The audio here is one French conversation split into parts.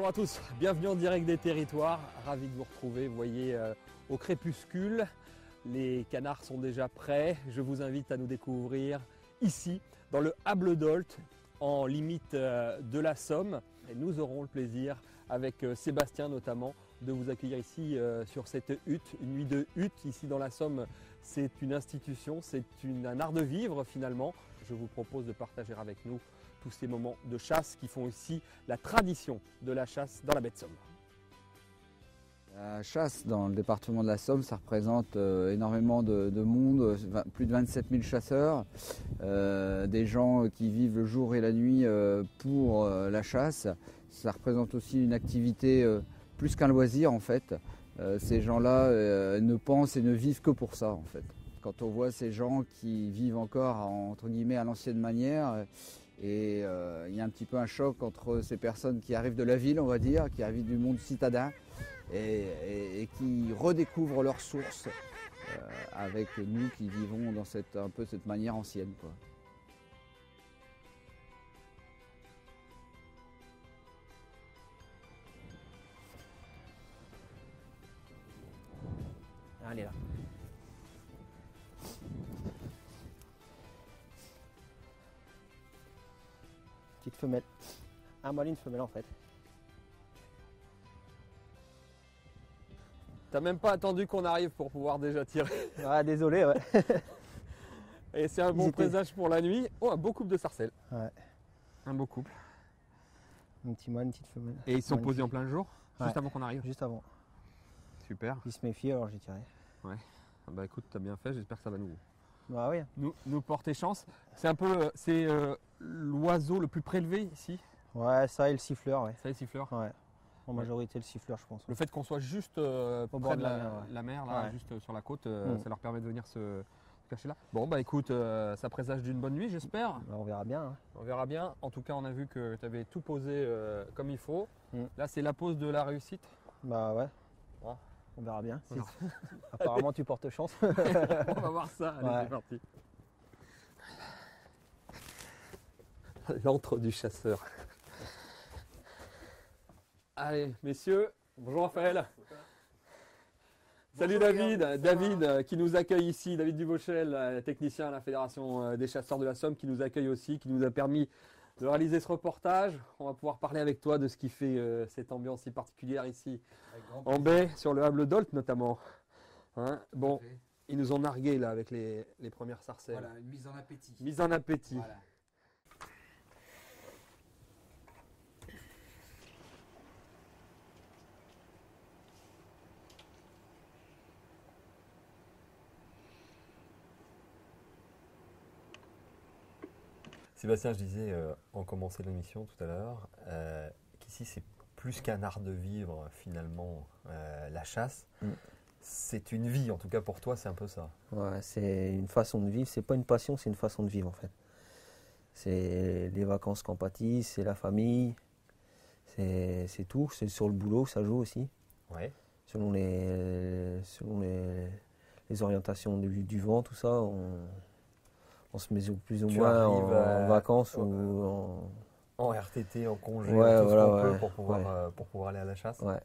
Bonjour à tous, bienvenue en direct des territoires, ravi de vous retrouver. Vous voyez au crépuscule, les canards sont déjà prêts. Je vous invite à nous découvrir ici, dans le Hable d'Olt, en limite de la Somme. Et nous aurons le plaisir, avec Sébastien notamment, de vous accueillir ici sur cette hutte, une nuit de hutte ici dans la Somme. C'est une institution, c'est un art de vivre finalement. Je vous propose de partager avec nous tous ces moments de chasse qui font ici la tradition de la chasse dans la baie de Somme. La chasse dans le département de la Somme, ça représente énormément de monde, plus de 27 000 chasseurs, des gens qui vivent le jour et la nuit pour la chasse. Ça représente aussi une activité plus qu'un loisir en fait. Ces gens-là ne pensent et ne vivent que pour ça en fait. Quand on voit ces gens qui vivent encore entre guillemets à l'ancienne manière, et il y a un petit peu un choc entre ces personnes qui arrivent de la ville, on va dire, qui arrivent du monde citadin et qui redécouvrent leurs sources avec nous qui vivons dans un peu cette manière ancienne, quoi. Elle est là. Petite femelle. Un mâle, une femelle en fait. T'as même pas attendu qu'on arrive pour pouvoir déjà tirer. Ouais, désolé, ouais. Et c'est un bon présage pour la nuit. Oh, un beau couple de sarcelles. Ouais. Un beau couple. Un petit mâle, une petite femelle. Et ils sont posés en plein jour, juste avant qu'on arrive. Juste avant. Super. Ils se méfient, alors j'ai tiré. Ouais. Bah écoute, t'as bien fait, j'espère que ça va Bah oui. nous porter chance. C'est un peu, c'est l'oiseau le plus prélevé ici. Ouais, ça et le siffleur, ouais. Ça, les siffleurs. Ouais. En majorité, le siffleur, je pense. Le fait qu'on soit juste Au bord près de la mer, là, Ouais. juste sur la côte, ça leur permet de venir se cacher là. Bon bah écoute, ça présage d'une bonne nuit, j'espère. Bah, on verra bien. Hein. On verra bien. En tout cas, on a vu que tu avais tout posé comme il faut. Mm. Là, c'est la pose de la réussite. Bah ouais. Ouais. On verra bien. Si- Non. Apparemment, tu portes chance. On va voir ça. Allez, Ouais. c'est parti. L'antre du chasseur. Allez, messieurs. Bonjour Raphaël. Salut David. David qui nous accueille ici. David Duvauchel, technicien à la Fédération des chasseurs de la Somme, qui nous accueille aussi, qui nous a permis de réaliser ce reportage. On va pouvoir parler avec toi de ce qui fait cette ambiance si particulière ici en baie, sur le Hable d'Olt notamment. Hein, bon, ils nous ont nargués là avec les premières sarcelles. Voilà, une mise en appétit. Mise en appétit. Voilà. Sébastien, je disais en commençant l'émission tout à l'heure qu'ici c'est plus qu'un art de vivre finalement, la chasse. C'est une vie, en tout cas pour toi c'est un peu ça. Ouais, c'est une façon de vivre. C'est pas une passion, c'est une façon de vivre en fait. C'est les vacances qu'on pâtisse, c'est la famille, c'est tout. C'est sur le boulot, ça joue aussi. Ouais. Selon les orientations du vent, tout ça, on se met plus ou Tu moins arrives en vacances ou En RTT, en congé, Ouais, tout voilà, ce qu'on peut ouais. pour pouvoir aller à la chasse. Ouais.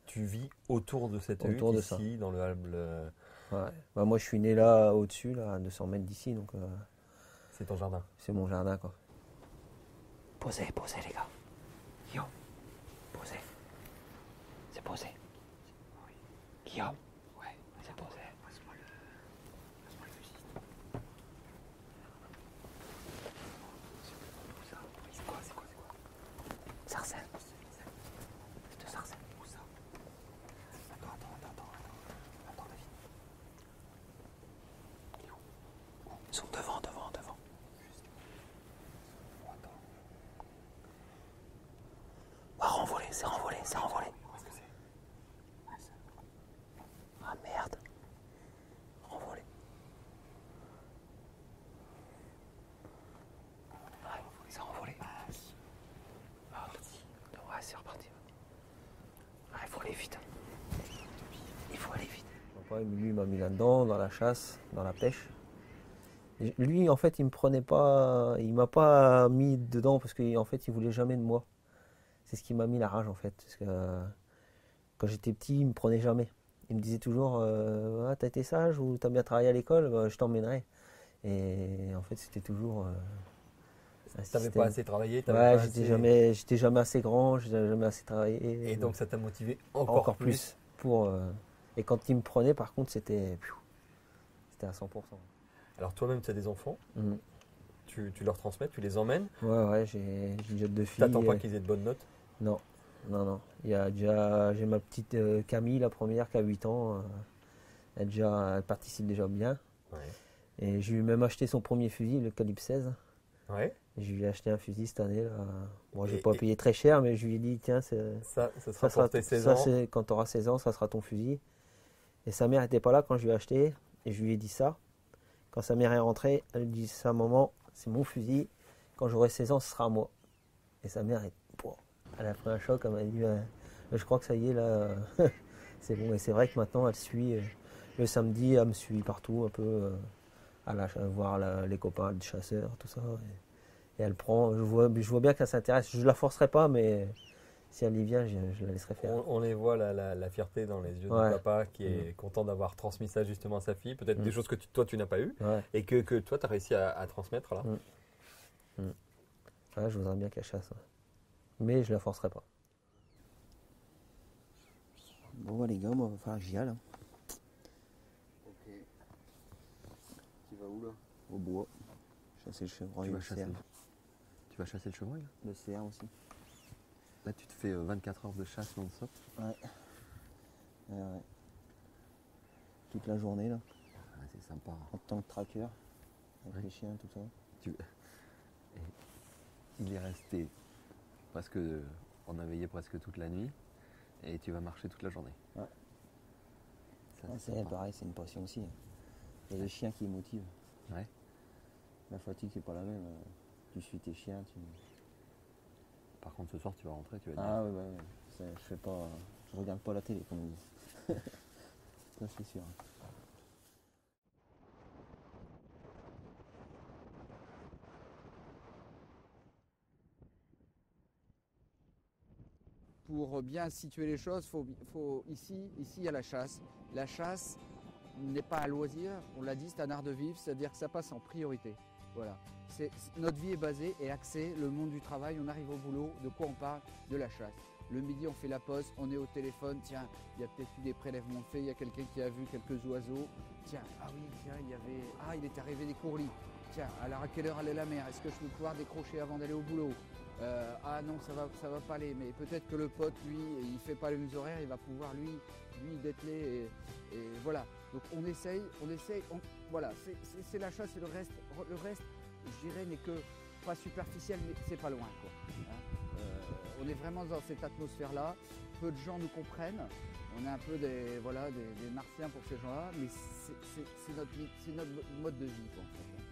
Tu vis autour de cette Autour hutte de ça. ici, dans le Hable. Ouais. Bah, moi, je suis né là, au-dessus, là, à 200 mètres d'ici, donc C'est ton jardin. c'est mon jardin, quoi. Posez, les gars. Guillaume, posez. C'est posé. Oui. Guillaume. Ouais, c'est posé. Passe-moi le fusil. C'est quoi Sarcelle. C'est de sarcelle. Où ça? Attends, David. Il est où? Ils sont devant. Juste. Oh, attends. Ah, renvolé. Où est-ce que c'est? Ah merde. Renvolé. Ouais, c'est renvolé. Ah, ouais, c'est reparti. Ah, il faut aller vite. Après, lui, il m'a mis là-dedans, dans la chasse, dans la pêche. Et lui, en fait, il m'a pas mis dedans parce qu'en fait, il voulait jamais de moi. c'est ce qui m'a mis la rage en fait. Parce que quand j'étais petit, il me prenait jamais. Il me disait toujours ah, t'as été sage ou t'as bien travaillé à l'école, bah, je t'emmènerai. Et en fait, c'était toujours. T'avais pas assez travaillé, Ouais, j'étais jamais assez grand, j'étais jamais assez travaillé. Et donc ça t'a motivé encore plus. Et quand il me prenait, par contre, c'était à 100%. Alors toi-même, tu as des enfants, tu leur transmets, tu les emmènes. Ouais, j'ai déjà 2 filles. T'attends pas qu'ils aient de bonnes notes? Non. Il y a déjà, j'ai ma petite Camille, la première, qui a 8 ans. Elle participe déjà bien. Ouais. Et je lui ai même acheté son premier fusil, le calibre 16. Ouais. Et je lui ai acheté un fusil cette année. Là. Bon, je n'ai pas payé très cher, mais je lui ai dit, tiens, ça sera pour tes 16 ans. Quand tu auras 16 ans, ça sera ton fusil. Et sa mère n'était pas là quand je lui ai acheté. Et je lui ai dit ça. Quand sa mère est rentrée, elle lui dit ça, maman, c'est mon fusil. Quand j'aurai 16 ans, ce sera à moi. Et sa mère, elle a pris un choc. Elle m'a dit, je crois que ça y est, là, c'est bon. Et c'est vrai que maintenant, elle suit. Le samedi, elle me suit partout, un peu, à voir les copains, les chasseurs, tout ça. Et elle prend. Je vois bien qu'elle s'intéresse. Je ne la forcerai pas, mais si elle y vient, je la laisserai faire. On les voit la fierté dans les yeux du papa qui est content d'avoir transmis ça justement à sa fille. Peut-être des choses que toi tu n'as pas eues et que toi tu as réussi à transmettre là. Ouais, je voudrais bien qu'elle chasse. Ouais. Mais je la forcerai pas. Bon les gars, moi, il va falloir que j'y aille. Ok. Tu vas où là? Au bois. Chasser le chevreuil. Tu vas chasser le chevreuil là? Le cerf aussi. Là tu te fais 24 heures de chasse non-stop. Ouais. Toute la journée là. Ah, c'est sympa. En tant que tracker. Avec les chiens, tout ça. Il est resté presque. On a veillé presque toute la nuit et tu vas marcher toute la journée. Ouais. Ça, c'est pareil, c'est une passion aussi. Il y a les chiens qui motivent. Ouais. La fatigue c'est pas la même. Tu suis tes chiens, Par contre ce soir tu vas rentrer, tu vas dire. Ah ouais. Je regarde pas la télé comme on dit. Ça c'est sûr. Pour bien situer les choses, ici il y a la chasse. La chasse n'est pas un loisir, on l'a dit, c'est un art de vivre, c'est-à-dire que ça passe en priorité. Voilà. Notre vie est basée et axée, le monde du travail, on arrive au boulot, de quoi on parle? De la chasse. Le midi, on fait la pause, on est au téléphone, tiens, il y a peut-être eu des prélèvements de faits, il y a quelqu'un qui a vu quelques oiseaux. Tiens, il est arrivé des courlis. Tiens, alors à quelle heure allait la mer? Est-ce que je vais pouvoir décrocher avant d'aller au boulot? Ah non, ça va pas aller, mais peut-être que le pote, lui, il fait pas les mêmes horaires, il va pouvoir lui dételer et voilà. Donc on essaye, voilà, c'est la chasse et le reste, je dirais, n'est que pas superficiel, mais c'est pas loin, quoi. Hein, on est vraiment dans cette atmosphère-là. Peu de gens nous comprennent. On est un peu des martiens pour ces gens-là, mais c'est notre mode de vie, quoi, en fait.